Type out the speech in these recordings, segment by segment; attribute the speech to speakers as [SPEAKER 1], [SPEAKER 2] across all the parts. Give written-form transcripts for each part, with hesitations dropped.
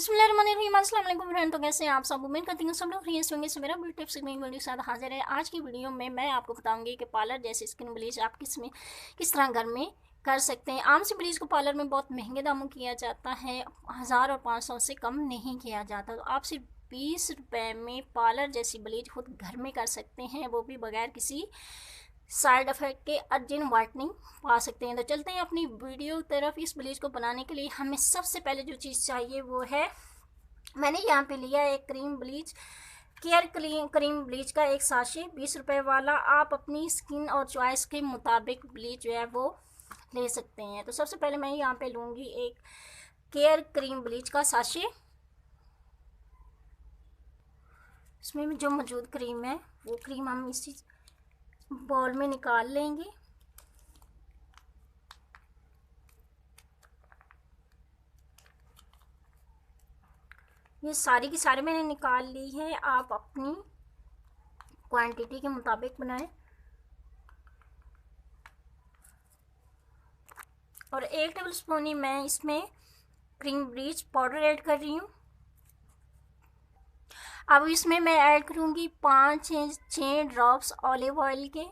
[SPEAKER 1] बिस्मिल्लाहिर्रहमानिर्रहीम। अस्सलाम वालेकुम फ्रेंड। तो कैसे हैं आप सब? उम्मीद करती हूँ सब लोग फ्री होंगे। से मेरा ब्यूटी टिप्स की नई वीडियो के साथ हाजिर है। आज की वीडियो में मैं आपको बताऊंगी कि पार्लर जैसे स्किन ब्लीच आप किस तरह घर में कर सकते हैं। आम से ब्लीच को पार्लर में बहुत महंगे दामों किया जाता है, 1000 और 500 से कम नहीं किया जाता। तो आप सिर्फ 20 रुपये में पार्लर जैसी ब्लीच खुद घर में कर सकते हैं, वो भी बगैर किसी साइड इफेक्ट के अर्जेंट वाइटनिंग पा सकते हैं। तो चलते हैं अपनी वीडियो की तरफ। इस ब्लीच को बनाने के लिए हमें सबसे पहले जो चीज़ चाहिए वो है, मैंने यहाँ पे लिया है एक cream bleach, care cream bleach का एक साशे 20 रुपये वाला। आप अपनी स्किन और चॉइस के मुताबिक ब्लीच जो है वो ले सकते हैं। तो सबसे पहले मैं यहाँ पे लूँगी एक केयर क्रीम ब्लीच का साशे। इसमें जो मौजूद क्रीम है वो क्रीम हम इसी बॉल में निकाल लेंगे। ये सारी की सारी मैंने निकाल ली है। आप अपनी क्वांटिटी के मुताबिक बनाएं। और 1 टेबल स्पून ही मैं इसमें क्रीम ब्लीच पाउडर ऐड कर रही हूँ। अब इसमें मैं ऐड करूँगी 5 से 6 ड्रॉप्स ऑलिव ऑयल के।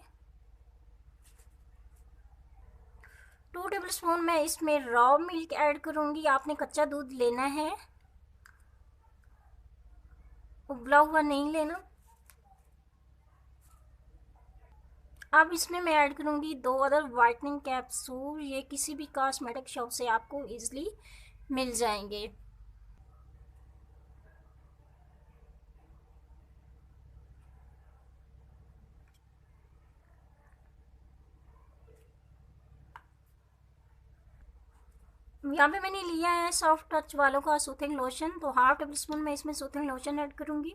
[SPEAKER 1] 2 टेबल स्पून मैं इसमें रॉ मिल्क ऐड करूँगी। आपने कच्चा दूध लेना है, उबला हुआ नहीं लेना। अब इसमें मैं ऐड करूँगी 2 अदर वाइटनिंग कैप्सूल। ये किसी भी कॉस्मेटिक शॉप से आपको इजीली मिल जाएंगे। यहाँ पे मैंने लिया है सॉफ्ट टच वालों का सूथिंग लोशन, तो 1/2 टेबल स्पून मैं इसमें सूथिंग लोशन ऐड करूँगी।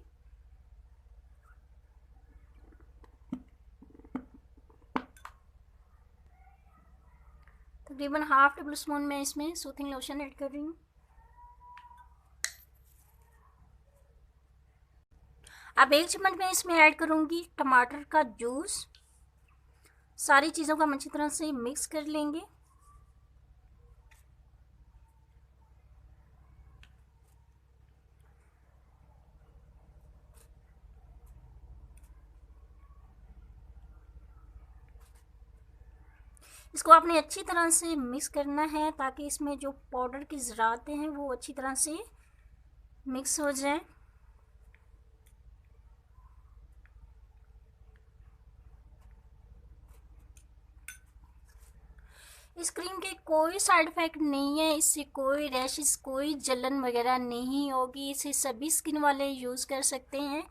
[SPEAKER 1] तकरीबन 1/2 टेबल स्पून मैं इसमें सूथिंग लोशन ऐड कर रही हूँ। अब 1 चम्मच मैं इसमें ऐड करूँगी टमाटर का जूस। सारी चीज़ों को हम अच्छी तरह से मिक्स कर लेंगे। इसको आपने अच्छी तरह से मिक्स करना है ताकि इसमें जो पाउडर की ज़रातें हैं वो अच्छी तरह से मिक्स हो जाए। इस क्रीम के कोई साइड इफ़ेक्ट नहीं है, इससे कोई रैशेस, कोई जलन वगैरह नहीं होगी। इसे सभी स्किन वाले यूज़ कर सकते हैं।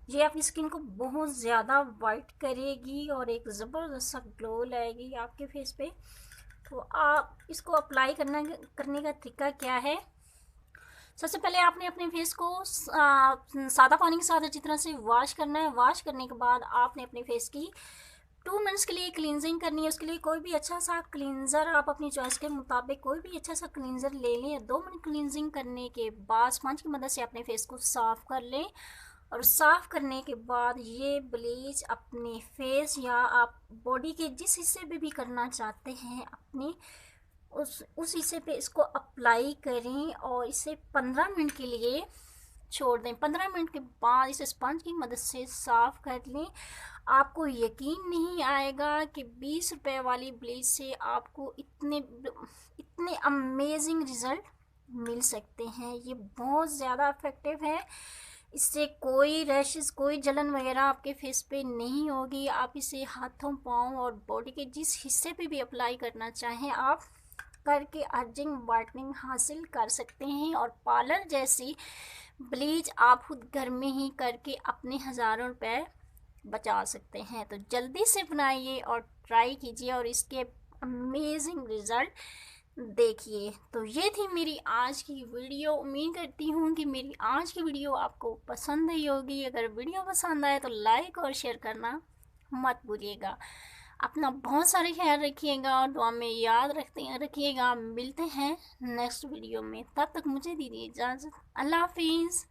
[SPEAKER 1] ये आपकी स्किन को बहुत ज़्यादा वाइट करेगी और एक ज़बरदस्त सा ग्लो लाएगी आपके फेस पे। तो आप इसको अप्लाई करने का तरीका क्या है? सबसे पहले आपने अपने फेस को सादा पानी के साथ अच्छी तरह से वॉश करना है। वॉश करने के बाद आपने अपने फेस की 2 मिनट्स के लिए क्लींजिंग करनी है। उसके लिए कोई भी अच्छा सा क्लींजर, आप अपनी चॉइस के मुताबिक कोई भी अच्छा सा क्लींजर ले लें। 2 मिनट क्लींजिंग करने के बाद स्पंज की मदद से अपने फेस को साफ़ कर लें। और साफ़ करने के बाद ये ब्लीच अपने फेस या आप बॉडी के जिस हिस्से पे भी करना चाहते हैं अपने उस हिस्से पे इसको अप्लाई करें और इसे 15 मिनट के लिए छोड़ दें। 15 मिनट के बाद इसे स्पंज की मदद से साफ़ कर लें। आपको यकीन नहीं आएगा कि 20 रुपये वाली ब्लीच से आपको इतने अमेजिंग रिज़ल्ट मिल सकते हैं। ये बहुत ज़्यादा इफ़ेक्टिव है। इससे कोई रैशेस, कोई जलन वगैरह आपके फेस पे नहीं होगी। आप इसे हाथों, पाँव और बॉडी के जिस हिस्से पे भी अप्लाई करना चाहें आप करके अर्जिंग वाइटनिंग हासिल कर सकते हैं। और पार्लर जैसी ब्लीच आप खुद घर में ही करके अपने हज़ारों रुपए बचा सकते हैं। तो जल्दी से बनाइए और ट्राई कीजिए और इसके अमेजिंग रिज़ल्ट देखिए। तो ये थी मेरी आज की वीडियो। उम्मीद करती हूँ कि मेरी आज की वीडियो आपको पसंद आई होगी। अगर वीडियो पसंद आए तो लाइक और शेयर करना मत भूलिएगा। अपना बहुत सारे ख्याल रखिएगा और दुआ में याद रखिएगा। मिलते हैं नेक्स्ट वीडियो में, तब तक मुझे दीजिए इजाज़त। अल्लाह हाफिज़।